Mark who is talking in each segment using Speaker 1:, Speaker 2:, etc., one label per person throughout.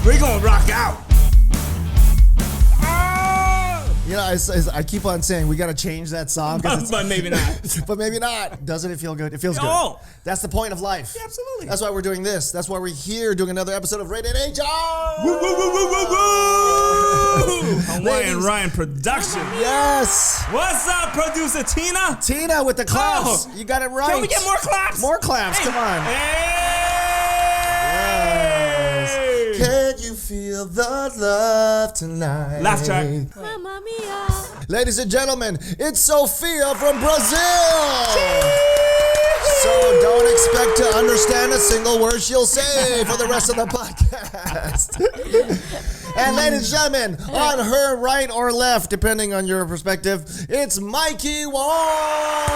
Speaker 1: We're gonna rock out.
Speaker 2: You know, I keep on saying we got to change that song.
Speaker 1: But maybe not.
Speaker 2: But maybe not. Doesn't it feel good? It feels good. That's the point of life.
Speaker 1: Yeah, absolutely.
Speaker 2: That's why we're doing this. That's why we're here doing another episode of Rated HR.
Speaker 1: Woo, woo, woo, woo, woo, woo. Hawaiian Ryan Production.
Speaker 2: Yes.
Speaker 1: What's up, producer Tina?
Speaker 2: Tina with the claps. You got it right.
Speaker 1: Can we get more claps?
Speaker 2: More claps.
Speaker 1: Hey.
Speaker 2: Come on.
Speaker 1: Hey.
Speaker 2: Yes. Can you feel the love tonight?
Speaker 1: Laugh track.
Speaker 3: Mamma mia.
Speaker 2: Ladies and gentlemen, it's Sofia from Brazil. So don't expect to understand a single word she'll say for the rest of the podcast. And ladies and gentlemen, on her right or left, depending on your perspective, it's Mikey Wong.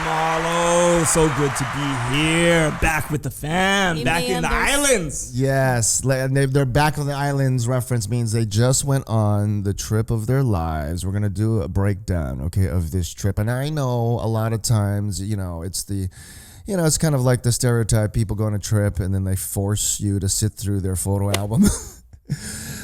Speaker 1: Mahalo. So good to be here. Back with the fam. Back in the islands.
Speaker 2: Yes, and they're back on the islands. Reference means they just went on the trip of their lives. We're going to do a breakdown, okay, of this trip. And I know a lot of times, it's it's kind of like the stereotype. People go on a trip and then they force you to sit through their photo album.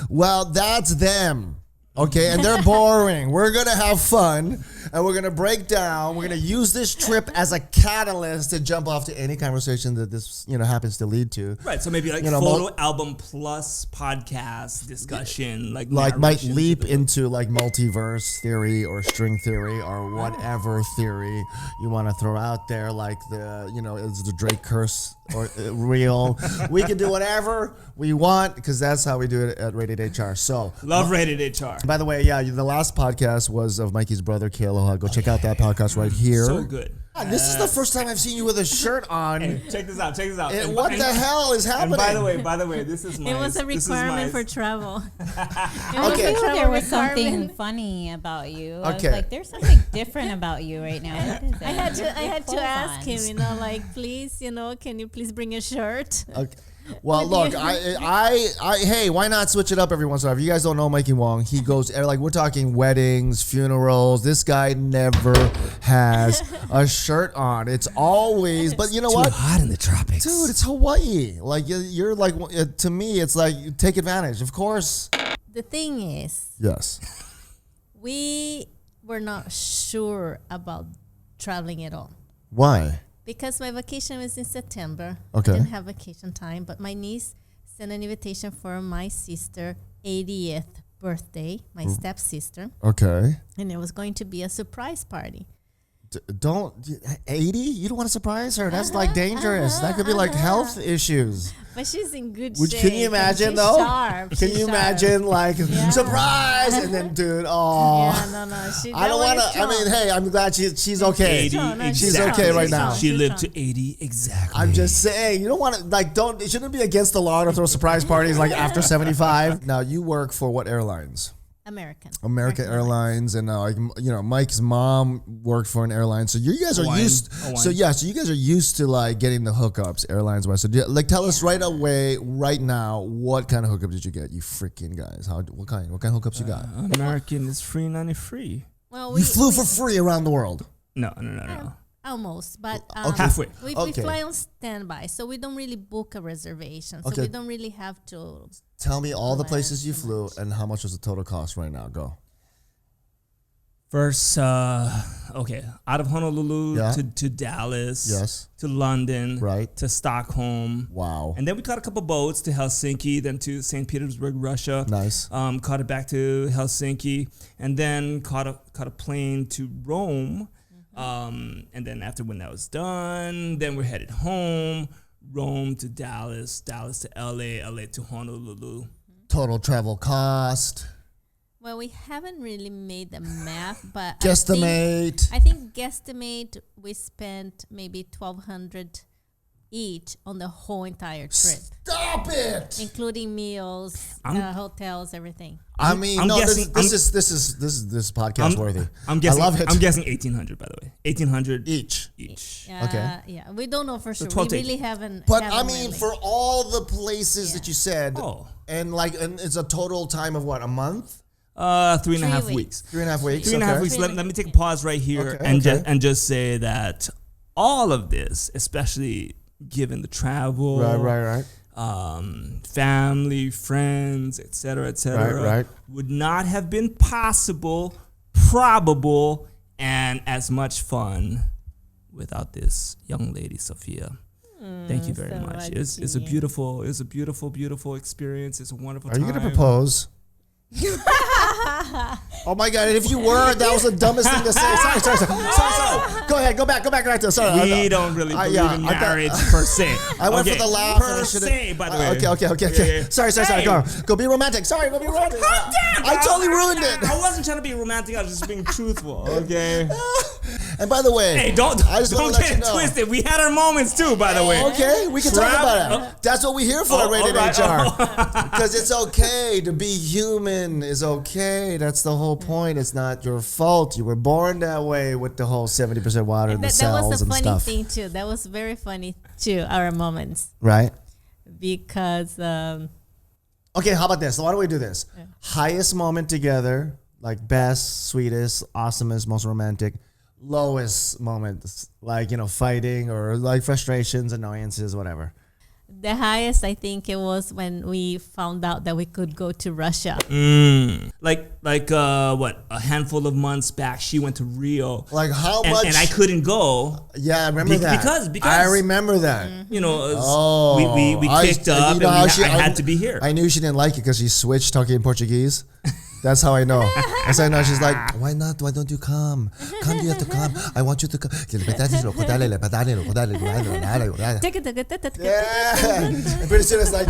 Speaker 2: Well, that's them. Okay, and they're boring. We're going to have fun, and we're going to break down. We're going to use this trip as a catalyst to jump off to any conversation that this, happens to lead to.
Speaker 1: Right, so maybe like photo album plus podcast discussion. Like
Speaker 2: might leap into like multiverse theory or string theory or whatever theory you want to throw out there. Like is the Drake curse or real? We can do whatever we want because that's how we do it at Rated HR. So
Speaker 1: love Rated HR.
Speaker 2: By the way, the last podcast was of Mikey's brother, Kayla. Go check out that podcast right here.
Speaker 1: So good.
Speaker 2: This is the first time I've seen you with a shirt on.
Speaker 1: Hey, check this out.
Speaker 2: What the hell is happening?
Speaker 1: And by the way, this is my...
Speaker 3: It was a requirement for travel.
Speaker 4: I feel there was something funny about you. I was like, there's something different about you right now.
Speaker 3: I had to ask him, please, can you please bring a shirt?
Speaker 2: Okay. Well, look, hey, why not switch it up every once in a while? If you guys don't know Mikey Wong, he goes, we're talking weddings, funerals. This guy never has a shirt on. It's always, but you know what?
Speaker 1: Too hot in the tropics.
Speaker 2: Dude, it's Hawaii. Like, you're like, to me, it's like, you take advantage, of course.
Speaker 3: The thing is,
Speaker 2: yes,
Speaker 3: we were not sure about traveling at all.
Speaker 2: Why?
Speaker 3: Because my vacation was in September.
Speaker 2: Okay.
Speaker 3: I didn't have vacation time, but my niece sent an invitation for my sister's 80th birthday, my stepsister.
Speaker 2: Okay.
Speaker 3: And it was going to be a surprise party.
Speaker 2: Don't 80? You don't want to surprise her? That's like dangerous. That could be like health issues.
Speaker 3: But she's in good shape.
Speaker 2: Can you imagine though?
Speaker 3: Sharp.
Speaker 2: Can you imagine surprise and then dude,
Speaker 3: Yeah, no.
Speaker 2: I don't want to. I mean, hey, I'm glad she's okay.
Speaker 1: 80,
Speaker 2: she's okay right now.
Speaker 1: She lived to 80 exactly.
Speaker 2: I'm just saying, you don't want to it shouldn't be against the law to throw surprise parties like after 75. Now you work for what airlines? American Airlines, and Mike's mom worked for an airline, so you guys are used. So you guys are used to like getting the hookups airlines wise. So tell us right away, right now, what kind of hookup did you get? You freaking guys, what kind of hookups you got?
Speaker 1: American is free, 90 free.
Speaker 3: Well,
Speaker 2: you flew for free around the world.
Speaker 1: No.
Speaker 3: Almost, but
Speaker 1: halfway.
Speaker 3: We fly on standby, so we don't really book a reservation. So we don't really have to.
Speaker 2: Tell me all the places you flew and how much was the total cost right now. Go.
Speaker 1: First, out of Honolulu to Dallas,
Speaker 2: yes,
Speaker 1: to London,
Speaker 2: right,
Speaker 1: to Stockholm.
Speaker 2: Wow.
Speaker 1: And then we caught a couple boats to Helsinki, then to St. Petersburg, Russia.
Speaker 2: Nice.
Speaker 1: Caught it back to Helsinki, and then caught a plane to Rome. And then after when that was done, then we're headed home. Rome to Dallas, Dallas to LA to Honolulu.
Speaker 2: Total travel cost.
Speaker 3: Well, we haven't really made the math, but
Speaker 2: guesstimate.
Speaker 3: I think guesstimate we spent maybe $1,200 each on the whole entire trip.
Speaker 2: Stop it!
Speaker 3: Including meals, hotels, everything.
Speaker 2: I mean, this is podcast worthy. I love it.
Speaker 1: I'm guessing 1,800, by the way. 1,800 each.
Speaker 2: Okay.
Speaker 3: Yeah, we don't know for sure.
Speaker 1: So
Speaker 3: we really haven't.
Speaker 2: But I mean, for all the places that you said, and it's a total time of what, a month?
Speaker 1: 3.5 weeks.
Speaker 2: 3.5 weeks.
Speaker 1: 3.5 weeks. Let me take a pause right here and just say that all of this, especially given the travel,
Speaker 2: right,
Speaker 1: family, friends, etc.,
Speaker 2: Right.
Speaker 1: would not have been possible, probable, and as much fun without this young lady, Sofia. Thank you very much. It's a beautiful experience. It's a wonderful time.
Speaker 2: Are you going to propose? Oh my God! If you were, that was the dumbest thing to say. Sorry. Go ahead. Go back right there. Sorry.
Speaker 1: We don't really believe in marriage per se.
Speaker 2: I went for the laugh.
Speaker 1: Per se, by the way.
Speaker 2: Okay. Sorry.
Speaker 1: Hey.
Speaker 2: Go be romantic. Sorry, go be romantic. I totally ruined it.
Speaker 1: I wasn't trying to be romantic. I was just being truthful. Okay.
Speaker 2: And by the way,
Speaker 1: hey, don't get it twisted. We had our moments too, by the way.
Speaker 2: Okay, we can talk about it. That's what we're here for at Rated HR. Because it's okay to be human. Is okay. That's the whole point. It's not your fault. You were born that way with the whole 70% water in the cells and stuff.
Speaker 3: That was a funny thing too. That was very funny too. Our moments,
Speaker 2: right?
Speaker 3: Because
Speaker 2: okay, how about this? So why don't we do this? Yeah. Highest moment together, like best, sweetest, awesomest, most romantic. Lowest moment, like, fighting or like frustrations, annoyances, whatever.
Speaker 3: The highest, I think it was when we found out that we could go to Russia.
Speaker 1: Like what? A handful of months back, she went to Rio.
Speaker 2: Like how much?
Speaker 1: And I couldn't go.
Speaker 2: Yeah, I remember that.
Speaker 1: Because
Speaker 2: I remember that.
Speaker 1: We kicked up and I had to be here.
Speaker 2: I knew she didn't like it because she switched talking in Portuguese. That's how I know. That's how I know. She's like, why not? Why don't you come? Come, you have to come. I want you to come. Yeah. And pretty soon it's like,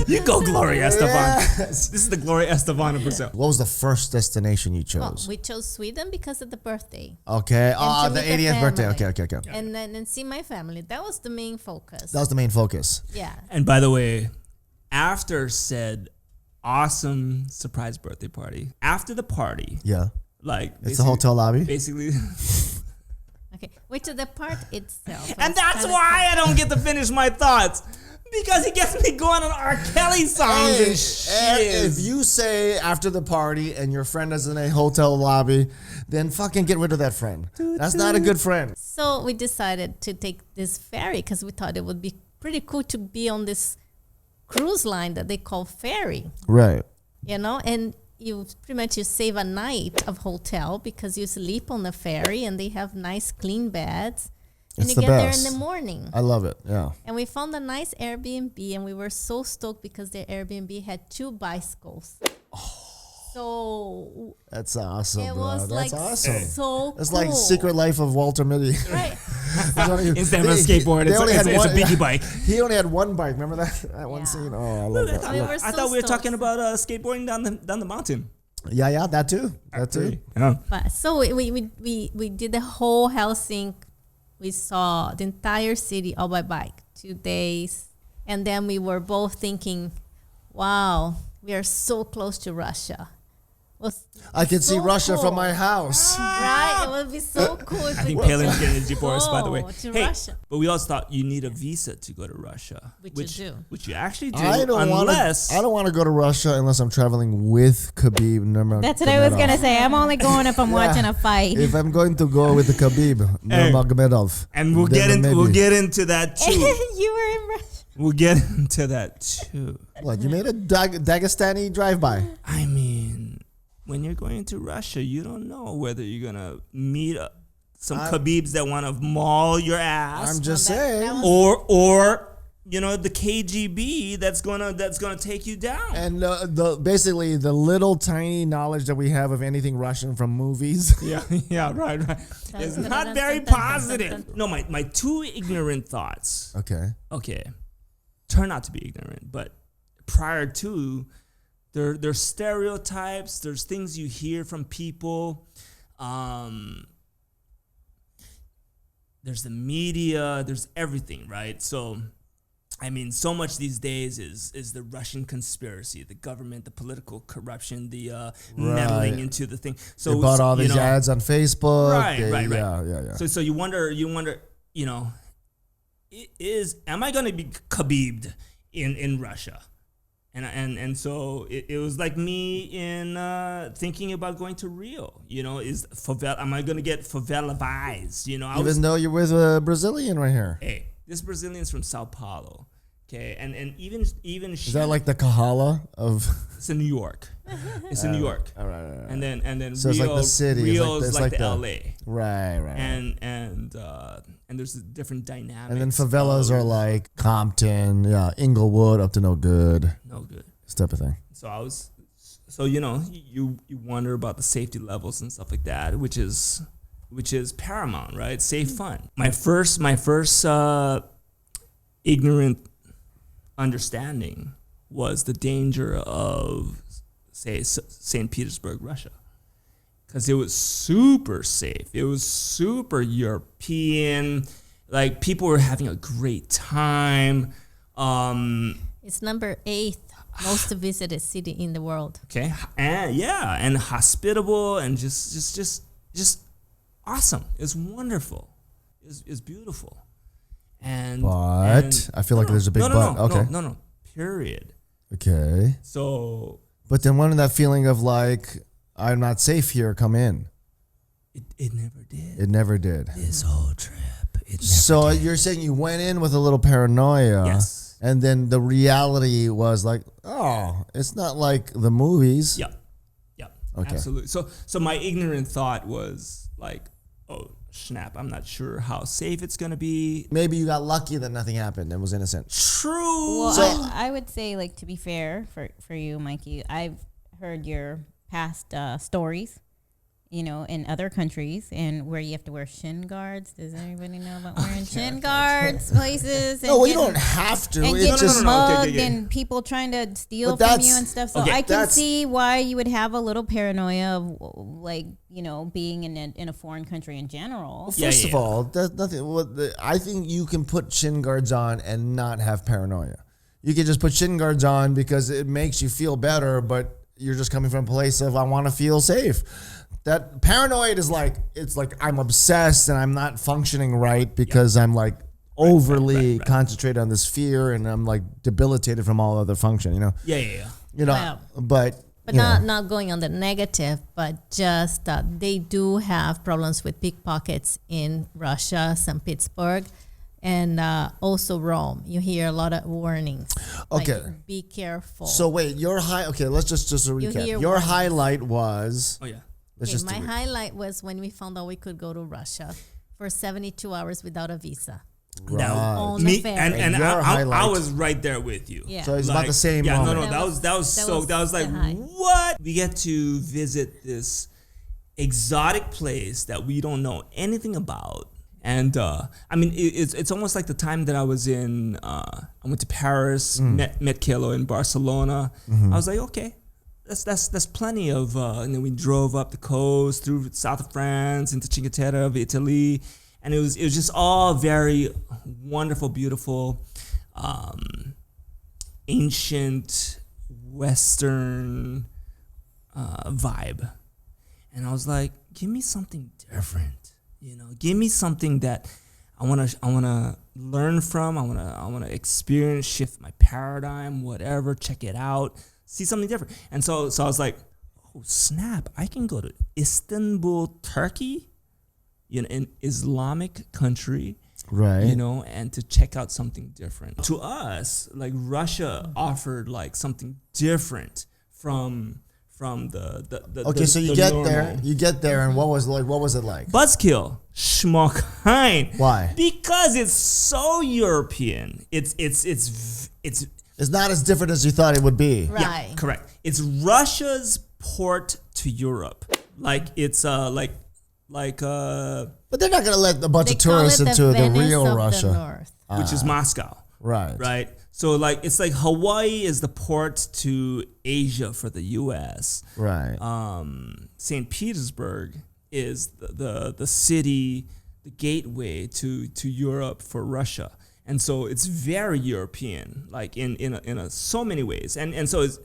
Speaker 1: you go, Gloria Estefan. This is the Gloria Estefan of Brazil.
Speaker 2: What was the first destination you chose?
Speaker 3: We chose Sweden because of the birthday.
Speaker 2: Okay. The 80th birthday. Okay.
Speaker 3: And then see my family. That was the main focus.
Speaker 2: That was the main focus.
Speaker 3: Yeah.
Speaker 1: And by the way, after said awesome surprise birthday party, after the party, like
Speaker 2: it's the hotel lobby,
Speaker 1: basically.
Speaker 3: Okay, wait to the part itself.
Speaker 1: And that's why I don't get to finish my thoughts, because he gets me going on R. Kelly songs and shit.
Speaker 2: If you say after the party and your friend is in a hotel lobby, then fucking get rid of that friend. That's not a good friend.
Speaker 3: So we decided to take this ferry because we thought it would be pretty cool to be on this cruise line that they call Ferry.
Speaker 2: Right.
Speaker 3: And you pretty much save a night of hotel because you sleep on the ferry and they have nice clean beds. And you get there in the morning.
Speaker 2: I love it. Yeah.
Speaker 3: And we found a nice Airbnb and we were so stoked because their Airbnb had 2 bicycles. So
Speaker 2: that's awesome.
Speaker 3: It was
Speaker 2: that's awesome.
Speaker 3: So
Speaker 2: it's
Speaker 3: cool.
Speaker 2: like Secret Life of Walter Mitty.
Speaker 3: Right.
Speaker 1: Instead of a skateboard, it's a biggie bike.
Speaker 2: He only had one bike. Remember that one scene? Oh, I love that.
Speaker 1: I thought we were talking about skateboarding down the mountain.
Speaker 2: Yeah, that too.
Speaker 1: Yeah.
Speaker 3: But so we did the whole Helsinki. We saw the entire city all by bike, 2 days, and then we were both thinking, "Wow, we are so close to Russia."
Speaker 2: I can see Russia from my house.
Speaker 3: Right? It would be so cool.
Speaker 1: I think Palin's getting a divorce, by the way.
Speaker 3: Russia.
Speaker 1: But we also thought you need a visa to go to Russia.
Speaker 3: Which you do.
Speaker 1: Which you actually do.
Speaker 2: I don't want to go to Russia unless I'm traveling with Khabib.
Speaker 4: That's what I was going to say. I'm only going if I'm watching a fight.
Speaker 2: If I'm going to go with the Khabib Nurmagomedov.
Speaker 1: And we'll get into that too.
Speaker 3: You were in Russia.
Speaker 1: We'll get into that too.
Speaker 2: What, you made a Dagestani drive-by?
Speaker 1: I mean, when you're going to Russia, you don't know whether you're going to meet some Khabibs that want to maul your ass.
Speaker 2: I'm just saying.
Speaker 1: Or the KGB that's gonna take you down.
Speaker 2: And basically the little tiny knowledge that we have of anything Russian from movies.
Speaker 1: Yeah, right. It's not very positive. No, my 2 ignorant thoughts. Okay. Turn out to be ignorant, but prior to, there's stereotypes, there's things you hear from people, there's the media, there's everything, right? So, I mean, so much these days is the Russian conspiracy, the government, the political corruption, the meddling into the thing. So
Speaker 2: they bought all these ads on Facebook.
Speaker 1: Right.
Speaker 2: Yeah.
Speaker 1: So you wonder, am I going to be Khabib'd in Russia? And so it was like me in thinking about going to Rio. Am I going to get favela vibes? Even
Speaker 2: though you're with a Brazilian right here.
Speaker 1: Hey, this Brazilian's from Sao Paulo. Okay, and even
Speaker 2: Is that like the Kahala of?
Speaker 1: it's in New York. It's in New York.
Speaker 2: All right.
Speaker 1: And then
Speaker 2: So
Speaker 1: Rio,
Speaker 2: it's like the city.
Speaker 1: Rio is like the
Speaker 2: the
Speaker 1: LA.
Speaker 2: Right.
Speaker 1: And there's a different dynamic.
Speaker 2: And then favelas are like Compton, Inglewood, up to no good.
Speaker 1: no good.
Speaker 2: This type of thing.
Speaker 1: So you wonder about the safety levels and stuff like that, which is paramount, right? Safe fun. My first ignorant understanding was the danger of, say, St. Petersburg, Russia, because it was super safe. It was super European. Like, people were having a great time.
Speaker 3: It's number 8th most visited city in the world.
Speaker 1: Okay, and hospitable and just awesome. It's wonderful. It's beautiful.
Speaker 2: But I feel like there's a big but. Okay.
Speaker 1: No. Period.
Speaker 2: Okay.
Speaker 1: So.
Speaker 2: But then when did that feeling of like, I'm not safe here come in?
Speaker 1: It never did.
Speaker 2: It never did.
Speaker 1: This whole trip. It never
Speaker 2: So
Speaker 1: did.
Speaker 2: you're saying you went in with a little paranoia.
Speaker 1: Yes.
Speaker 2: And then the reality was like, oh, it's not like the movies.
Speaker 1: Yeah.
Speaker 2: Okay.
Speaker 1: Absolutely. So my ignorant thought was like, oh, snap, I'm not sure how safe it's going to be.
Speaker 2: Maybe you got lucky that nothing happened and was innocent.
Speaker 1: True.
Speaker 4: Well,
Speaker 2: So-
Speaker 4: I would say, like, to be fair for you, Mikey, I've heard your past stories, in other countries, and where you have to wear shin guards. Does anybody know about wearing shin guards places? And
Speaker 2: No, you don't have to.
Speaker 4: And
Speaker 2: It's
Speaker 4: getting
Speaker 2: just
Speaker 4: mugged
Speaker 1: Okay.
Speaker 4: and people trying to steal
Speaker 2: But
Speaker 4: from you
Speaker 2: that's-
Speaker 4: and stuff. So
Speaker 1: okay,
Speaker 4: I can
Speaker 2: that's-
Speaker 4: see why you would have a little paranoia of, like, being in a foreign country in general.
Speaker 2: Well,
Speaker 1: Yeah,
Speaker 2: first
Speaker 1: yeah,
Speaker 2: of all, that's nothing. I think you can put shin guards on and not have paranoia. You can just put shin guards on because it makes you feel better, but you're just coming from a place of I want to feel safe. That paranoid is like, it's like I'm obsessed and I'm not functioning right because I'm like overly concentrated on this fear and I'm like debilitated from all other function.
Speaker 1: Yeah.
Speaker 3: Wow.
Speaker 2: But
Speaker 3: not going on the negative, but just they do have problems with pickpockets in Russia, St. Petersburg, and also Rome. You hear a lot of warnings.
Speaker 2: Okay.
Speaker 3: Like, be careful.
Speaker 2: So wait, let's just a recap.
Speaker 3: hear
Speaker 2: Your
Speaker 3: warnings.
Speaker 2: highlight was
Speaker 1: Oh yeah.
Speaker 2: let's
Speaker 3: Okay,
Speaker 2: just
Speaker 3: my highlight was when we found out we could go to Russia for 72 hours without a visa. On the
Speaker 1: Me
Speaker 3: ferry.
Speaker 1: and
Speaker 2: Your
Speaker 1: I
Speaker 2: highlight.
Speaker 1: was right there with you.
Speaker 3: Yeah.
Speaker 2: So it's about the same
Speaker 1: Yeah,
Speaker 2: moment.
Speaker 1: no, that was like,
Speaker 3: the high.
Speaker 1: what? We get to visit this exotic place that we don't know anything about. And I mean, it's almost like the time that I was I went to Paris, met Kilo in Barcelona. I was like, okay, that's plenty of. And then we drove up the coast through south of France into Cinque Terre of Italy, and it was just all very wonderful, beautiful, ancient Western vibe. And I was like, give me something different. Give me something that I wanna learn from. I wanna experience, shift my paradigm, whatever. Check it out, see something different. And so I was like, oh snap! I can go to Istanbul, Turkey, an Islamic country,
Speaker 2: right.
Speaker 1: and to check out something different. To us, like Russia offered like something different from the
Speaker 2: Okay, so you get there, and what was it like?
Speaker 1: Buzzkill, schmuckheim.
Speaker 2: Why?
Speaker 1: Because it's so European. It's
Speaker 2: It's not as different as you thought it would be.
Speaker 3: Right.
Speaker 1: yeah, correct. It's Russia's port to Europe. Like it's like
Speaker 2: But they're not going to let a bunch
Speaker 3: They
Speaker 2: of
Speaker 3: call
Speaker 2: tourists
Speaker 3: it the
Speaker 2: into the
Speaker 3: Venice
Speaker 2: real
Speaker 3: of the
Speaker 2: Russia.
Speaker 3: North.
Speaker 1: which is Moscow,
Speaker 2: Right.
Speaker 1: right? So like it's like Hawaii is the port to Asia for the U.S.
Speaker 2: Right.
Speaker 1: St. Petersburg is the city, the gateway to Europe for Russia, and so it's very European, like in so many ways, and so it's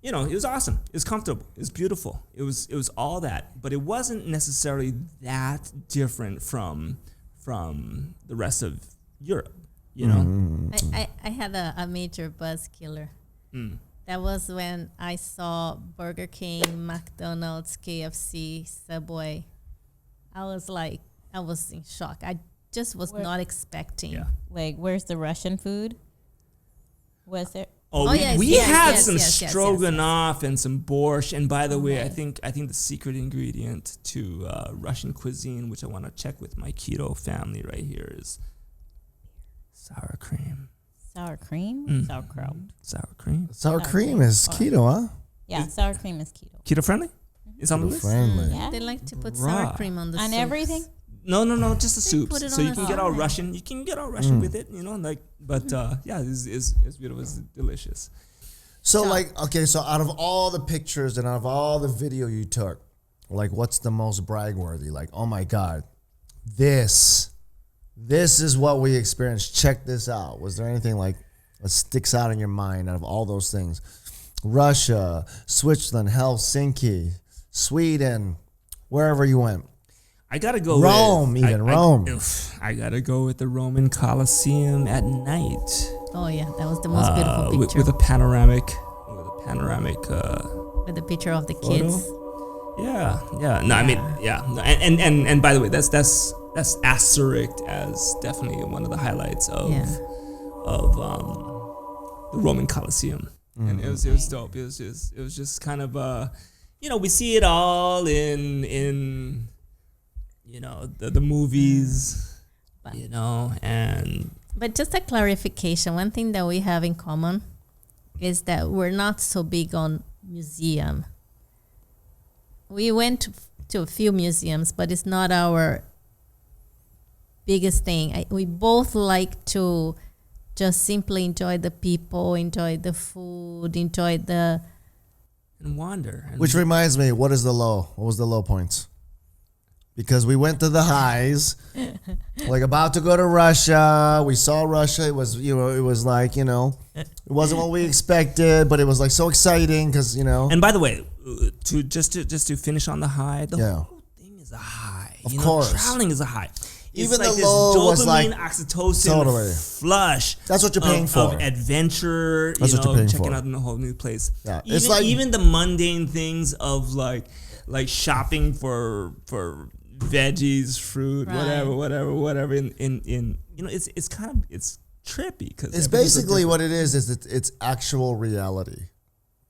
Speaker 1: it was awesome, it's comfortable, it's beautiful, it was all that, but it wasn't necessarily that different from the rest of Europe,
Speaker 3: I had a major buzz killer. That was when I saw Burger King, McDonald's, KFC, Subway. I was in shock. I just was not expecting.
Speaker 1: Yeah.
Speaker 4: Like, where's the Russian food? Was there?
Speaker 1: Oh,
Speaker 3: Oh,
Speaker 1: we,
Speaker 3: yes,
Speaker 1: we
Speaker 3: yes,
Speaker 1: had
Speaker 3: yes,
Speaker 1: some
Speaker 3: yes, yes,
Speaker 1: stroganoff and some borscht. And by the way,
Speaker 4: Okay.
Speaker 1: I think the secret ingredient to Russian cuisine, which I want to check with my keto family right here, is sour cream.
Speaker 4: Sour cream?
Speaker 1: Mm.
Speaker 4: Sauerkraut.
Speaker 1: Sour cream.
Speaker 2: Sour
Speaker 4: Sour
Speaker 2: cream
Speaker 4: cream.
Speaker 2: is keto, huh?
Speaker 4: Yeah, sour cream is keto.
Speaker 1: Keto friendly? It's on the list?
Speaker 2: Friendly.
Speaker 4: Yeah.
Speaker 3: They like to put sour
Speaker 1: Bruh.
Speaker 3: cream on the
Speaker 4: On
Speaker 3: soups.
Speaker 4: everything?
Speaker 1: No, just the
Speaker 3: They
Speaker 1: soups.
Speaker 3: put it
Speaker 1: So
Speaker 3: on
Speaker 1: you
Speaker 3: a
Speaker 1: can get all
Speaker 3: salad.
Speaker 1: Russian. You can get all Russian with it, like. But yeah, it's beautiful. It's delicious.
Speaker 2: So, like, okay, so out of all the pictures and out of all the video you took, like, what's the most brag-worthy? Like, oh my God, this is what we experienced. Check this out. Was there anything like that sticks out in your mind out of all those things? Russia, Switzerland, Helsinki, Sweden, wherever you went.
Speaker 1: I gotta go.
Speaker 2: Rome,
Speaker 1: with,
Speaker 2: even Rome.
Speaker 1: I gotta go with the Roman Colosseum at night.
Speaker 3: Oh yeah, that was the most beautiful picture
Speaker 1: with a panoramic.
Speaker 3: with the picture of the
Speaker 1: photo.
Speaker 3: kids.
Speaker 1: Yeah. No, I mean, yeah. No, and by the way, that's asterisk as definitely one of the highlights of the Roman Colosseum, and it was dope. It was just kind of we see it all in the movies, and
Speaker 3: But just a clarification, one thing that we have in common is that we're not so big on museum. We went to a few museums, but it's not our biggest thing. We both like to just simply enjoy the people, enjoy the food, enjoy the...
Speaker 1: and wander. And
Speaker 2: Which reminds me, what was the low points? Because we went to the highs, like about to go to Russia. We saw Russia. It was, it was like, it wasn't what we expected, but it was like so exciting because,
Speaker 1: And by the way, to finish on the high, the
Speaker 2: Yeah.
Speaker 1: whole thing is a high.
Speaker 2: Of course.
Speaker 1: Traveling is a high. It's
Speaker 2: Even
Speaker 1: like
Speaker 2: the
Speaker 1: this
Speaker 2: low
Speaker 1: dopamine,
Speaker 2: was like-
Speaker 1: oxytocin
Speaker 2: Totally.
Speaker 1: flush.
Speaker 2: That's what you're paying
Speaker 1: of
Speaker 2: for.
Speaker 1: adventure.
Speaker 2: That's what you're paying
Speaker 1: checking
Speaker 2: for.
Speaker 1: out a whole new place.
Speaker 2: Yeah.
Speaker 1: Even,
Speaker 2: It's like-
Speaker 1: even the mundane things of like shopping for veggies, fruit,
Speaker 3: Right.
Speaker 1: whatever. It's kind of it's trippy because
Speaker 2: it's basically what it is it's actual reality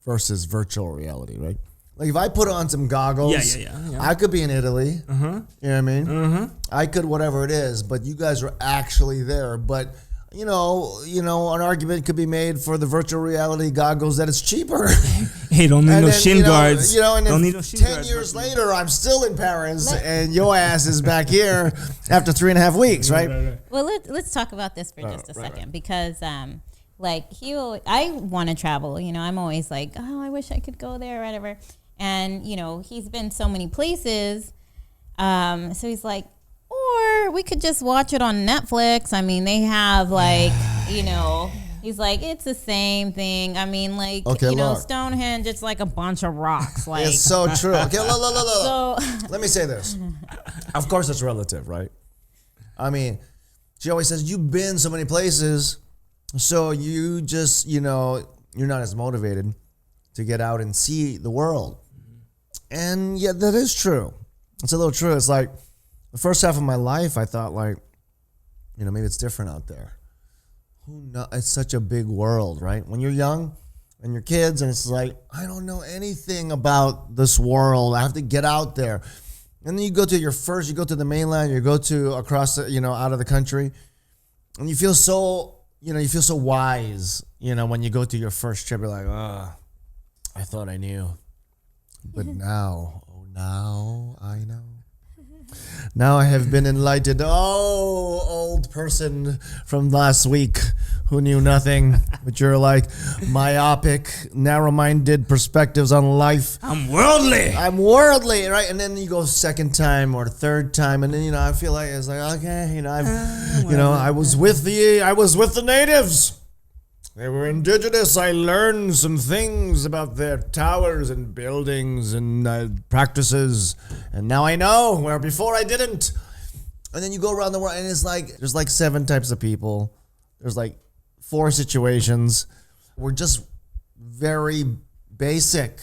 Speaker 2: versus virtual reality, right? Like if I put on some goggles,
Speaker 1: Yeah.
Speaker 2: I could be in Italy. You know what I mean? I could whatever it is, but you guys are actually there. But an argument could be made for the virtual reality goggles that it's cheaper.
Speaker 1: Hey, don't need
Speaker 2: And
Speaker 1: no
Speaker 2: then,
Speaker 1: shin guards.
Speaker 2: And
Speaker 1: don't
Speaker 2: then
Speaker 1: need no shin
Speaker 2: 10
Speaker 1: guards.
Speaker 2: years later, I'm still in Paris, and your ass is back here after 3.5 weeks, right?
Speaker 4: Well, let's talk about this for just a second because, I want to travel. I'm always like, oh, I wish I could go there, or whatever. And he's been so many places, so he's like, or we could just watch it on Netflix. I mean, they have he's like, it's the same thing. I mean,
Speaker 2: Okay, look.
Speaker 4: Stonehenge, it's like a bunch of rocks. Like,
Speaker 2: It's so true. Okay, look.
Speaker 4: so
Speaker 2: Let me say this. Of course, it's relative, right? I mean, she always says, you've been so many places, so you just, you're not as motivated to get out and see the world. And yeah, that is true. It's a little true. It's like the first half of my life, I thought maybe it's different out there. Who knows? It's such a big world, right? When you're young and you're kids and it's like, I don't know anything about this world. I have to get out there. And then you go to the mainland, you go to across the, out of the country, and you feel so wise, when you go to your first trip, you're like, I thought I knew. But now I know. Now I have been enlightened. Oh, old person from last week who knew nothing, but you're like myopic, narrow-minded perspectives on life.
Speaker 1: I'm worldly.
Speaker 2: I'm worldly, right? And then you go second time or third time, and then I feel like it's like okay, I was with the natives. They were indigenous. I learned some things about their towers and buildings and practices, and now I know where before I didn't. And then you go around the world, and it's like there's like 7 types of people. There's like 4 situations. We're just very basic.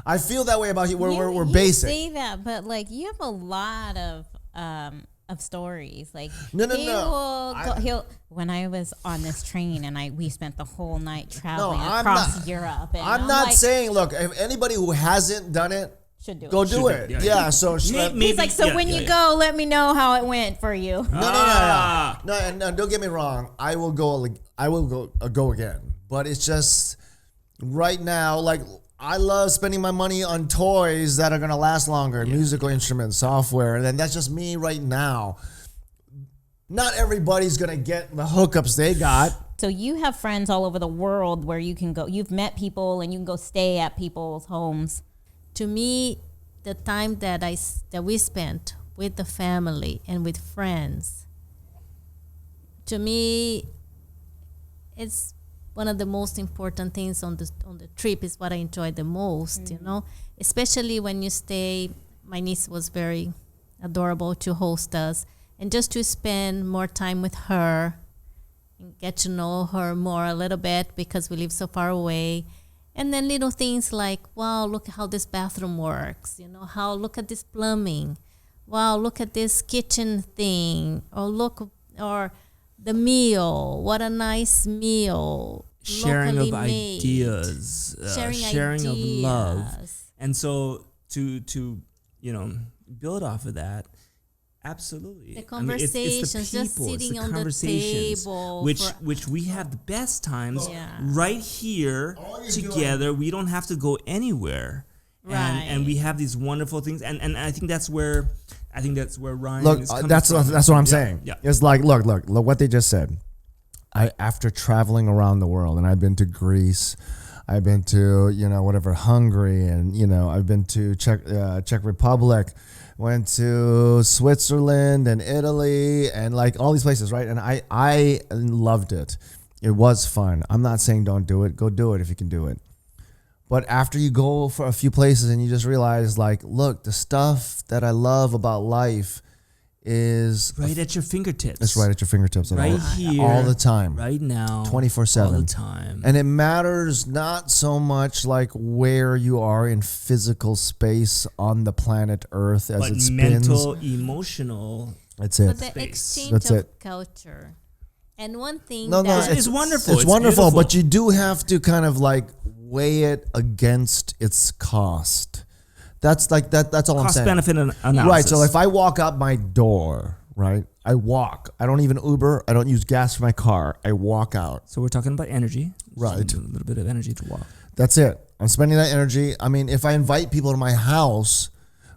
Speaker 2: I feel that way about you. We're
Speaker 4: you
Speaker 2: basic.
Speaker 4: say that, but you have a lot of of stories. Like
Speaker 2: No.
Speaker 4: when I was on this train and we spent the whole night traveling
Speaker 2: I'm
Speaker 4: across
Speaker 2: not-
Speaker 4: Europe. And
Speaker 2: I'm not saying, look, if anybody who hasn't done it,
Speaker 4: should do
Speaker 2: go
Speaker 4: it.
Speaker 2: do it. Yeah. So
Speaker 1: Maybe-
Speaker 4: He's like, so when you go, let me know how it went for you.
Speaker 2: No, and don't get me wrong. I will go again. But it's just right now, like I love spending my money on toys that are gonna last longer, musical instruments, software, and then that's just me right now. Not everybody's gonna get the hookups they got.
Speaker 4: So you have friends all over the world where you can go. You've met people and you can go stay at people's homes.
Speaker 3: To me, the time that we spent with the family and with friends, to me, it's one of the most important things on the trip. Is what I enjoyed the most. You know, especially when you stay. My niece was very adorable to host us, and just to spend more time with her and get to know her more a little bit because we live so far away. And then little things like, wow, look at how this bathroom works. You know, look at this plumbing. Wow, look at this kitchen thing. Or the meal. What a nice meal.
Speaker 1: Sharing
Speaker 3: locally
Speaker 1: of
Speaker 3: made.
Speaker 1: ideas, sharing of love. And so to build off of that, absolutely.
Speaker 3: The conversations,
Speaker 1: it's the
Speaker 3: just
Speaker 1: people,
Speaker 3: sitting
Speaker 1: it's the
Speaker 3: on the
Speaker 1: conversations,
Speaker 3: table
Speaker 1: which we have the best times
Speaker 3: Yeah.
Speaker 1: right here together. We don't have to go anywhere, and we have these wonderful things. And I think that's where Ryan
Speaker 2: Look,
Speaker 1: is coming
Speaker 2: that's
Speaker 1: from.
Speaker 2: what I'm saying.
Speaker 1: Yeah.
Speaker 2: It's like, look what they just said. After traveling around the world, and I've been to Greece, I've been to Hungary, and I've been to Czech Republic, went to Switzerland and Italy, and like all these places, right? And I loved it. It was fun. I'm not saying don't do it. Go do it if you can do it. But after you go for a few places and you just realize, like, look, the stuff that I love about life is
Speaker 1: right at your fingertips.
Speaker 2: It's right at your fingertips.
Speaker 1: Right here,
Speaker 2: all the time,
Speaker 1: right now,
Speaker 2: 24/7,
Speaker 1: all the time.
Speaker 2: And it matters not so much like where you are in physical space on the planet Earth as
Speaker 1: but
Speaker 2: it spins.
Speaker 1: mental, emotional.
Speaker 2: That's it.
Speaker 3: But the
Speaker 1: Space.
Speaker 3: exchange
Speaker 2: That's
Speaker 3: of
Speaker 2: it.
Speaker 3: culture. And one thing
Speaker 2: No,
Speaker 3: that
Speaker 1: it's wonderful.
Speaker 2: It's wonderful,
Speaker 1: beautiful.
Speaker 2: but you do have to kind of like weigh it against its cost. That's like that. That's all I'm saying.
Speaker 1: Cost benefit analysis.
Speaker 2: Right. So if I walk out my door, right, I walk. I don't even Uber. I don't use gas for my car. I walk out.
Speaker 1: So we're talking about energy.
Speaker 2: Right.
Speaker 1: A little bit of energy to walk.
Speaker 2: That's it. I'm spending that energy. I mean, if I invite people to my house,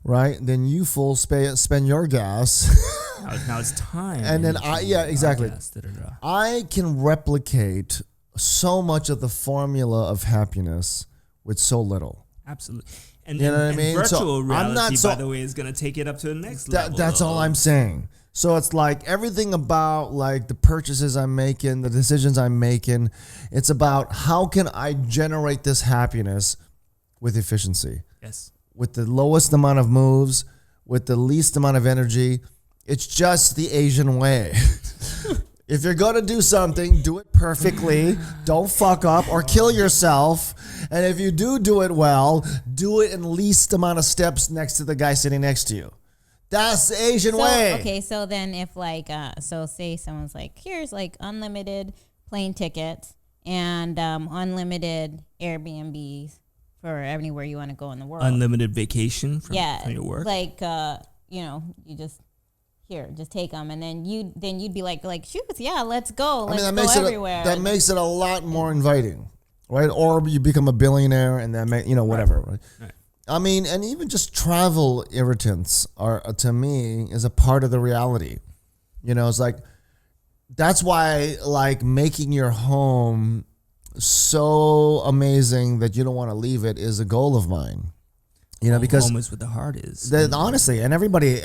Speaker 2: right, then you spend your gas.
Speaker 1: Now it's time.
Speaker 2: And then exactly.
Speaker 1: Podcast,
Speaker 2: I can replicate so much of the formula of happiness with so little.
Speaker 1: Absolutely. And,
Speaker 2: You know what I
Speaker 1: and
Speaker 2: mean?
Speaker 1: virtual
Speaker 2: So I'm
Speaker 1: reality,
Speaker 2: not
Speaker 1: by the way, is going to take it up to the next level.
Speaker 2: That's
Speaker 1: though.
Speaker 2: all I'm saying. So it's like everything about like the purchases I'm making, the decisions I'm making, it's about how can I generate this happiness with efficiency,
Speaker 1: Yes.
Speaker 2: with the lowest amount of moves, with the least amount of energy. It's just the Asian way. If you're going to do something, do it perfectly. Don't fuck up or kill yourself. And if you do it well, do it in least amount of steps next to the guy sitting next to you. That's the Asian way.
Speaker 4: Okay, so then if like, so say someone's like, here's like unlimited plane tickets and unlimited Airbnbs for anywhere you want to go in the world.
Speaker 1: Unlimited vacation from your work.
Speaker 4: Like, you just take them, and then you'd be like, shoot, yeah, let's go, let's go everywhere.
Speaker 2: That makes it a lot more inviting, right? Or you become a billionaire, and that whatever, right? I mean, and even just travel irritants are to me is a part of the reality. It's like that's why like making your home so amazing that you don't want to leave it is a goal of mine. Because
Speaker 1: home is where the heart is.
Speaker 2: Honestly, and everybody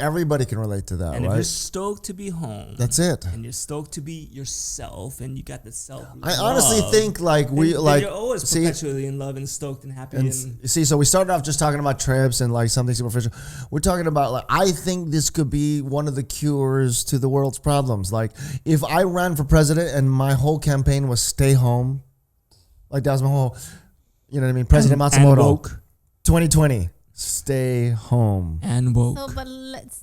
Speaker 2: can relate to that,
Speaker 1: and
Speaker 2: right?
Speaker 1: if you're stoked to be home,
Speaker 2: that's it.
Speaker 1: And you're stoked to be yourself, and you got the self.
Speaker 2: I honestly think like
Speaker 1: you're always perpetually in love and stoked and happy. And
Speaker 2: so we started off just talking about trips and like something superficial. We're talking about like I think this could be one of the cures to the world's problems. Like if I ran for president and my whole campaign was stay home, like that was my whole, you know what I mean? President Matsumoto,
Speaker 1: and woke.
Speaker 2: 2020. Stay home
Speaker 1: and woke.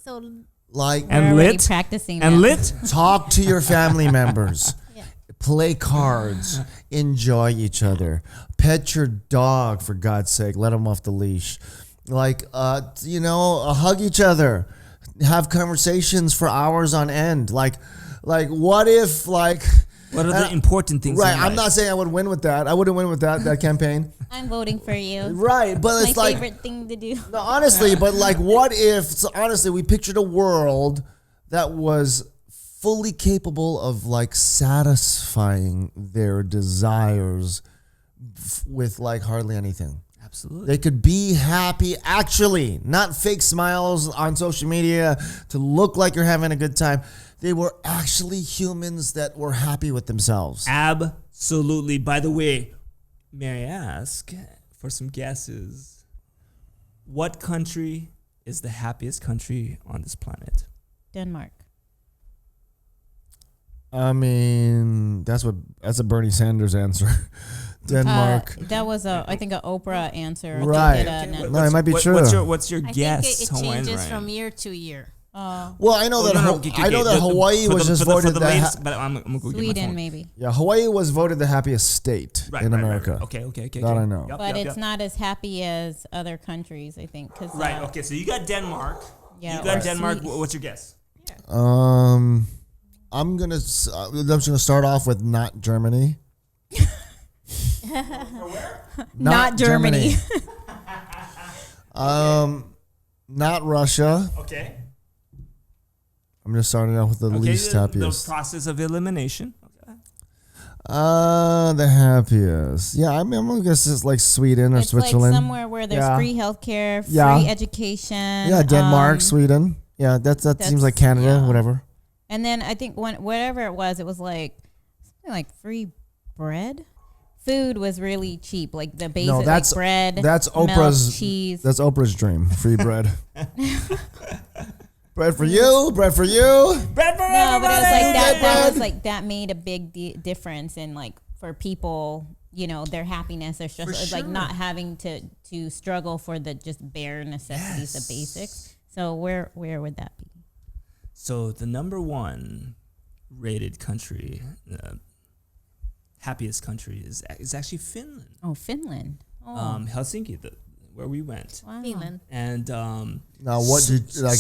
Speaker 3: So
Speaker 2: Like,
Speaker 4: We're
Speaker 1: And
Speaker 4: already
Speaker 1: lit?
Speaker 4: practicing
Speaker 1: And
Speaker 4: that.
Speaker 1: lit?
Speaker 2: talk to your family members.
Speaker 3: Yeah.
Speaker 2: Play cards. Enjoy each other. Pet your dog, for God's sake. Let him off the leash. Like, hug each other. Have conversations for hours on end. Like what if, like...
Speaker 1: What are the important things?
Speaker 2: Right,
Speaker 1: in
Speaker 2: I'm
Speaker 1: life?
Speaker 2: not saying I would win with that. I wouldn't win with that campaign.
Speaker 4: I'm voting for you.
Speaker 2: Right, but
Speaker 4: My
Speaker 2: it's like...
Speaker 4: favorite thing to do.
Speaker 2: No, honestly, but like, what if? So honestly, we pictured a world that was fully capable of like satisfying their desires with like hardly anything.
Speaker 1: Absolutely.
Speaker 2: They could be happy, actually, not fake smiles on social media to look like you're having a good time. They were actually humans that were happy with themselves.
Speaker 1: Absolutely. By the way, may I ask for some guesses? What country is the happiest country on this planet?
Speaker 4: Denmark.
Speaker 2: I mean, that's a Bernie Sanders answer. Denmark.
Speaker 4: That was I think an Oprah answer.
Speaker 2: Right. No, it might be true.
Speaker 1: What's your
Speaker 3: I
Speaker 1: guess?
Speaker 3: think it
Speaker 1: Hawaiian
Speaker 3: changes
Speaker 1: Ryan?
Speaker 3: from year to year.
Speaker 2: Well, I know that
Speaker 1: Okay,
Speaker 2: I know that Hawaii was just voted
Speaker 1: but I'm gonna go get my
Speaker 4: Sweden,
Speaker 1: phone.
Speaker 4: maybe.
Speaker 2: Yeah, Hawaii was voted the happiest state
Speaker 1: Right,
Speaker 2: in
Speaker 1: right,
Speaker 2: America.
Speaker 1: Right. Okay.
Speaker 2: That I know.
Speaker 1: Yep,
Speaker 4: But
Speaker 1: yep,
Speaker 4: it's
Speaker 1: yep.
Speaker 4: not as happy as other countries, I think. Cause,
Speaker 1: Right. Okay. So you got Denmark.
Speaker 4: Yeah,
Speaker 1: You got
Speaker 4: or
Speaker 1: Denmark.
Speaker 4: Sweden.
Speaker 1: What's your guess?
Speaker 2: I'm just gonna start off with not Germany.
Speaker 4: Not Germany.
Speaker 2: Not Russia.
Speaker 1: Okay.
Speaker 2: I'm just starting off with the least happiest.
Speaker 1: The process of elimination. Okay.
Speaker 2: The happiest. Yeah, I'm gonna guess it's like Sweden or
Speaker 4: It's
Speaker 2: Switzerland.
Speaker 4: like somewhere where there's
Speaker 2: Yeah.
Speaker 4: free healthcare, free
Speaker 2: Yeah.
Speaker 4: education.
Speaker 2: Yeah, Denmark, Sweden. Yeah, that seems like Canada,
Speaker 4: yeah.
Speaker 2: whatever.
Speaker 4: And then I think whatever it was like something like free bread. Food was really cheap, like the basic like bread.
Speaker 2: That's
Speaker 4: milk,
Speaker 2: Oprah's
Speaker 4: cheese.
Speaker 2: That's Oprah's dream. Free bread. Bread for you. Bread for you.
Speaker 1: Bread for
Speaker 4: No, but it was like
Speaker 1: everybody!
Speaker 4: that was like that made a big difference in like for people, their happiness, their stress,
Speaker 1: For
Speaker 4: like
Speaker 1: sure.
Speaker 4: not having to struggle for the just bare necessities,
Speaker 1: Yes.
Speaker 4: the basics. So where would that be?
Speaker 1: So the number one rated country, happiest country is actually Finland.
Speaker 4: Oh, Finland. Oh,
Speaker 1: Helsinki, where we went.
Speaker 4: wow.
Speaker 3: Finland.
Speaker 1: And
Speaker 2: Now, what did like?